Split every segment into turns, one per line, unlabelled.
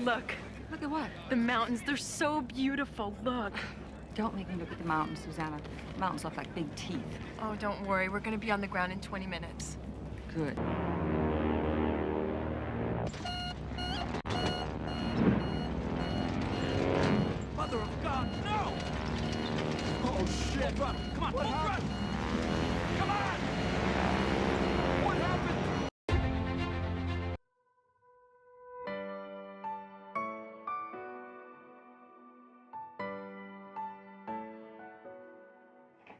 Look,
Look at what?
the mountains, they're so beautiful. Look.
Don't make me look at the mountains, Susanna. The mountains look like big teeth.
Oh, don't worry. We're gonna be on the ground in 20 minutes.
Good.
Mother of God, no! Oh, shit! Run! Come on, run! Come on! What happened?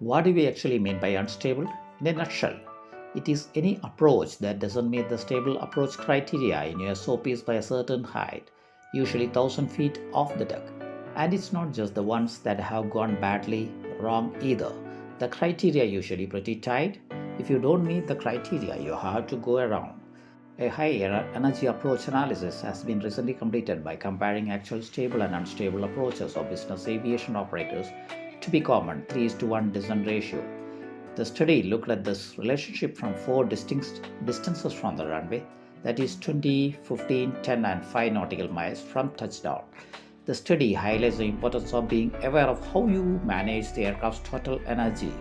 What do we actually mean by unstable? In a nutshell, it is any approach that doesn't meet the stable approach criteria in your SOPs by a certain height, usually 1000 feet off the deck. And it's not just the ones that have gone badly wrong either. The criteria usually pretty tight. If you don't meet the criteria, you have to go around. A high energy approach analysis has been recently completed by comparing actual stable and unstable approaches of business aviation operators to be common 3:1 descent ratio. The study looked at this relationship from four distinct distances from the runway, that is 20, 15, 10 and 5 nautical miles from touchdown. The study highlights the importance of being aware of how you manage the aircraft's total energy,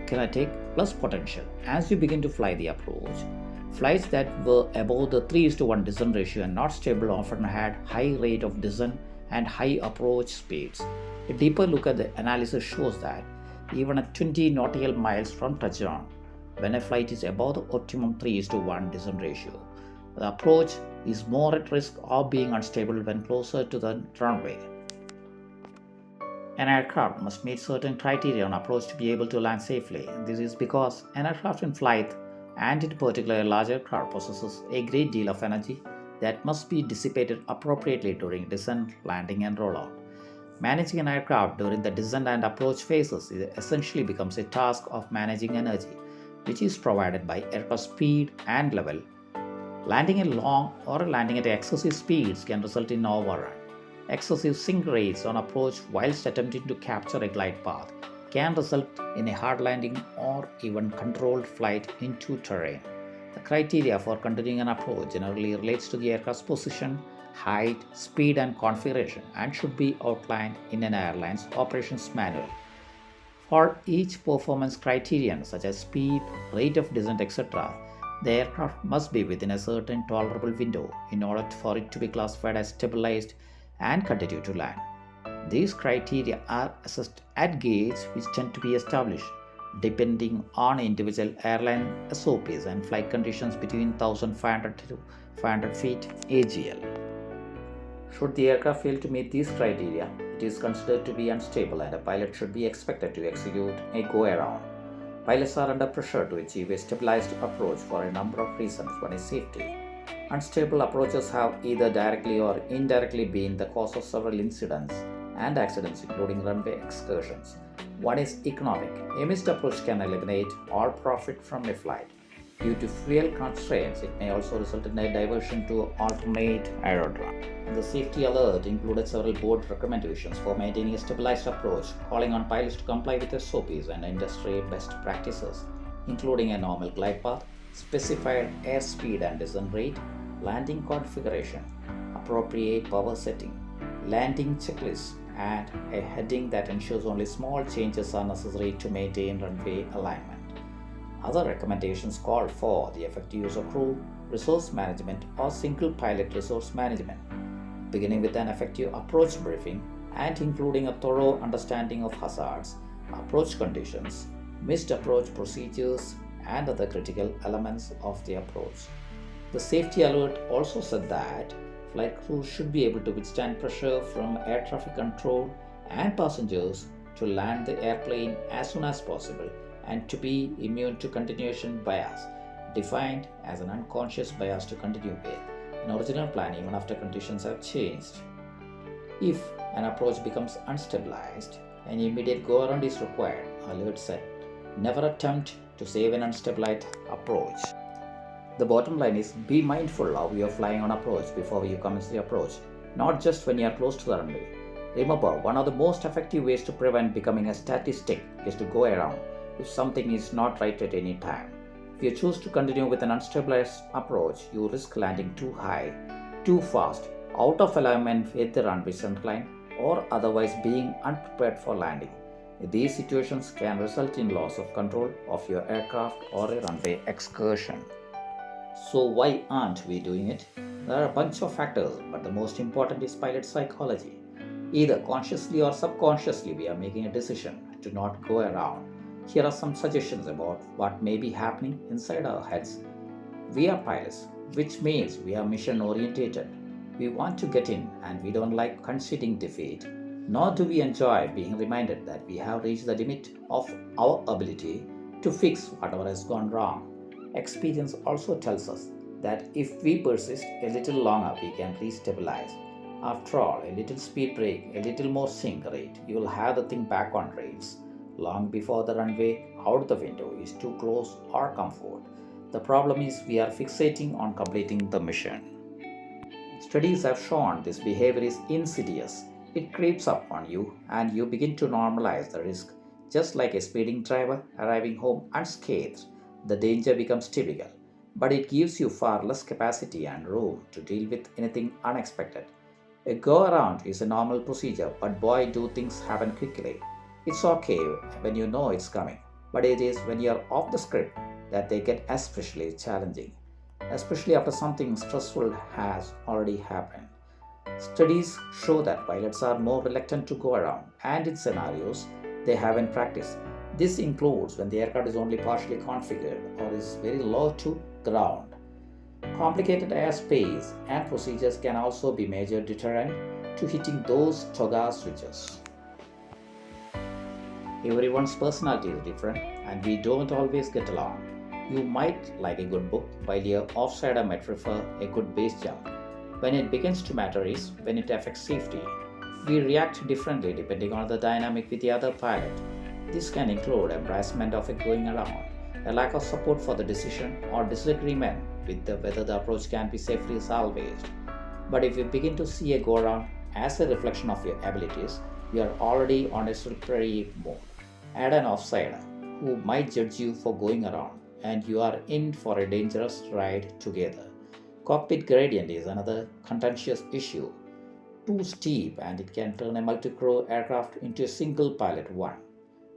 kinetic plus potential, as you begin to fly the approach. Flights that were above the 3:1 descent ratio and not stable often had high rate of descent and high approach speeds. A deeper look at the analysis shows that even at 20 nautical miles from touchdown, when a flight is above the optimum 3:1 descent ratio, the approach is more at risk of being unstable when closer to the runway. An aircraft must meet certain criteria on approach to be able to land safely. This is because an aircraft in flight, and in particular a large aircraft, possesses a great deal of energy that must be dissipated appropriately during descent, landing and rollout. Managing an aircraft during the descent and approach phases essentially becomes a task of managing energy, which is provided by aircraft speed and level. Landing at long or landing at excessive speeds can result in overrun. Excessive sink rates on approach whilst attempting to capture a glide path can result in a hard landing or even controlled flight into terrain. The criteria for continuing an approach generally relates to the aircraft's position, height, speed and configuration and should be outlined in an airline's operations manual. For each performance criterion such as speed, rate of descent, etc., the aircraft must be within a certain tolerable window in order for it to be classified as stabilized and continue to land. These criteria are assessed at gates which tend to be established depending on individual airline SOPs and flight conditions between 1500 to 500 feet AGL. Should the aircraft fail to meet these criteria, it is considered to be unstable and a pilot should be expected to execute a go-around. Pilots are under pressure to achieve a stabilized approach for a number of reasons. One is safety. Unstable approaches have either directly or indirectly been the cause of several incidents and accidents, including runway excursions. One is economic. A missed approach can eliminate all profit from a flight. Due to fuel constraints, it may also result in a diversion to alternate aerodrome. The safety alert included several board recommendations for maintaining a stabilized approach, calling on pilots to comply with SOPs and industry best practices, including a normal glide path, specified airspeed and descent rate, landing configuration, appropriate power setting, landing checklists, and a heading that ensures only small changes are necessary to maintain runway alignment. Other recommendations called for the effective use of crew, resource management, or single pilot resource management, beginning with an effective approach briefing and including a thorough understanding of hazards, approach conditions, missed approach procedures, and other critical elements of the approach. The safety alert also said that flight crews should be able to withstand pressure from air traffic control and passengers to land the airplane as soon as possible and to be immune to continuation bias, defined as an unconscious bias to continue with an original plan even after conditions have changed. If an approach becomes unstabilized, an immediate go-around is required, alert said. Never attempt to save an unstabilized approach. The bottom line is be mindful of your flying on approach before you commence the approach, not just when you are close to the runway. Remember, one of the most effective ways to prevent becoming a statistic is to go around if something is not right at any time. If you choose to continue with an unstabilized approach, you risk landing too high, too fast, out of alignment with the runway centerline, or otherwise being unprepared for landing. These situations can result in loss of control of your aircraft or a runway excursion. So why aren't we doing it? There are a bunch of factors, but the most important is pilot psychology. Either consciously or subconsciously, we are making a decision to not go around. Here are some suggestions about what may be happening inside our heads. We are pilots, which means we are mission orientated. We want to get in and we don't like conceding defeat, nor do we enjoy being reminded that we have reached the limit of our ability to fix whatever has gone wrong. Experience also tells us that if we persist a little longer, we can re-stabilize. After all, a little speed brake, a little more sink rate, you will have the thing back on rails long before the runway out the window is too close or comfort. The problem is we are fixating on completing the mission. Studies have shown this behavior is insidious. It creeps up on you and you begin to normalize the risk. Just like a speeding driver arriving home unscathed, the danger becomes typical, but it gives you far less capacity and room to deal with anything unexpected. A go-around is a normal procedure, but boy, do things happen quickly. It's okay when you know it's coming, but it is when you're off the script that they get especially challenging, especially after something stressful has already happened. Studies show that pilots are more reluctant to go around, and in scenarios they haven't practiced. This includes when the aircraft is only partially configured or is very low to ground. Complicated airspace and procedures can also be major deterrent to hitting those toggle switches. Everyone's personality is different and we don't always get along. You might like a good book while your offsider might prefer a good base jump. When it begins to matter is when it affects safety. We react differently depending on the dynamic with the other pilot. This can include embarrassment of it going around, a lack of support for the decision, or disagreement with whether the approach can be safely salvaged. But if you begin to see a go-around as a reflection of your abilities, you are already on a slippery mode. Add an offsider who might judge you for going around, and you are in for a dangerous ride together. Cockpit gradient is another contentious issue. Too steep and it can turn a multi-crew aircraft into a single pilot one.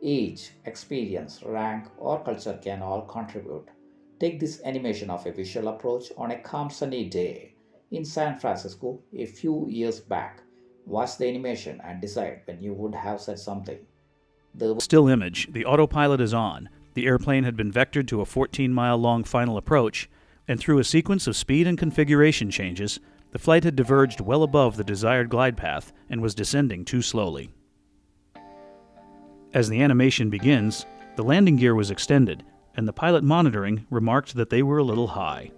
Age, experience, rank, or culture can all contribute. Take this animation of a visual approach on a calm sunny day in San Francisco a few years back. Watch the animation and decide when you would have said something.
Still image, the autopilot is on. The airplane had been vectored to a 14-mile-long final approach, and through a sequence of speed and configuration changes, the flight had diverged well above the desired glide path and was descending too slowly. As the animation begins, the landing gear was extended, and the pilot monitoring remarked that they were a little high.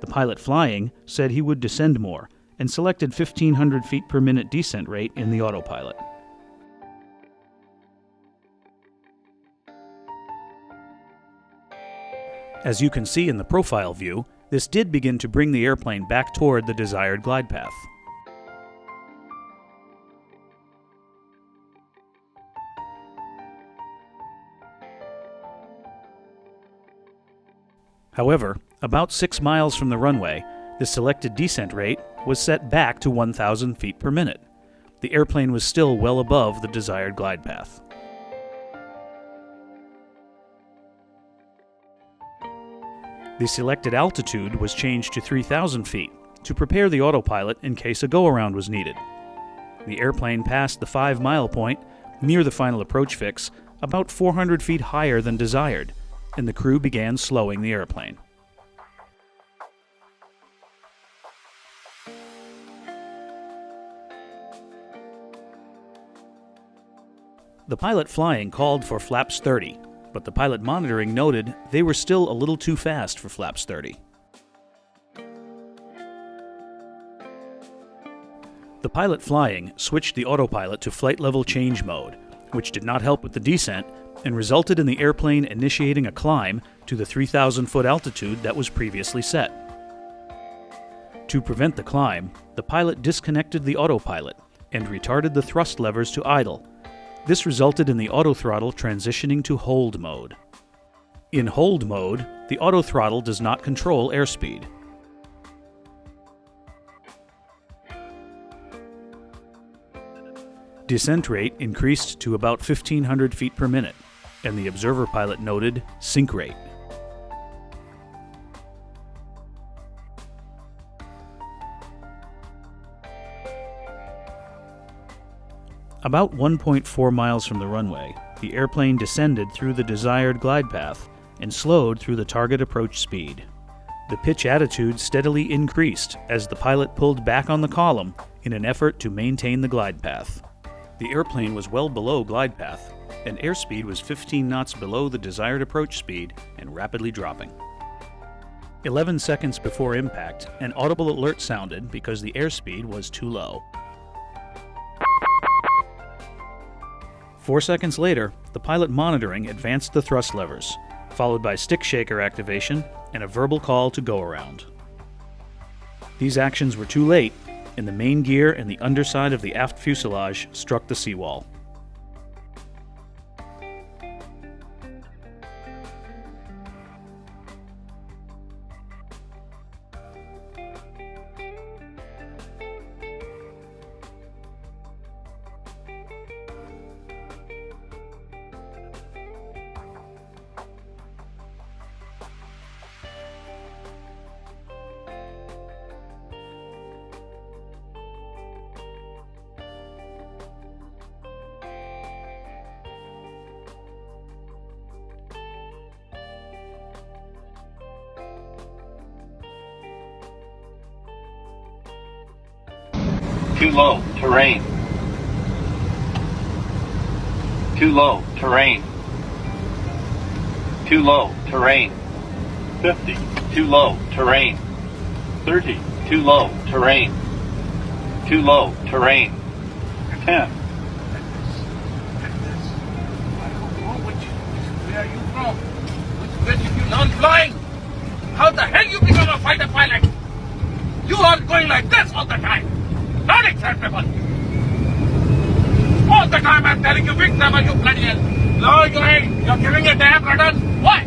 The pilot flying said he would descend more and selected 1,500 feet per minute descent rate in the autopilot. As you can see in the profile view, this did begin to bring the airplane back toward the desired glide path. However, about 6 miles from the runway, the selected descent rate was set back to 1,000 feet per minute. The airplane was still well above the desired glide path. The selected altitude was changed to 3,000 feet to prepare the autopilot in case a go-around was needed. The airplane passed the 5-mile point near the final approach fix, about 400 feet higher than desired, and the crew began slowing the airplane. The pilot flying called for flaps 30, but the pilot monitoring noted they were still a little too fast for flaps 30. The pilot flying switched the autopilot to flight level change mode, which did not help with the descent and resulted in the airplane initiating a climb to the 3,000-foot altitude that was previously set. To prevent the climb, the pilot disconnected the autopilot and retarded the thrust levers to idle. This resulted in the autothrottle transitioning to hold mode. In hold mode, the autothrottle does not control airspeed. Descent rate increased to about 1,500 feet per minute, and the observer pilot noted sink rate. About 1.4 miles from the runway, the airplane descended through the desired glide path and slowed through the target approach speed. The pitch attitude steadily increased as the pilot pulled back on the column in an effort to maintain the glide path. The airplane was well below glide path, and airspeed was 15 knots below the desired approach speed and rapidly dropping. 11 seconds before impact, an audible alert sounded because the airspeed was too low. 4 seconds later, the pilot monitoring advanced the thrust levers, followed by stick shaker activation and a verbal call to go around. These actions were too late, and the main gear and the underside of the aft fuselage struck the seawall.
Too low, terrain. Too low, terrain. Too low, terrain. 50, too low, terrain. 30, too low, terrain. Too low, terrain. 10.
Where are you from? When did you learn flying? How the hell you become a fighter pilot? You are going like this all the time. Not acceptable. All the time I'm telling you, big number, you bloody hell. Now you're giving a damn rudder. Why?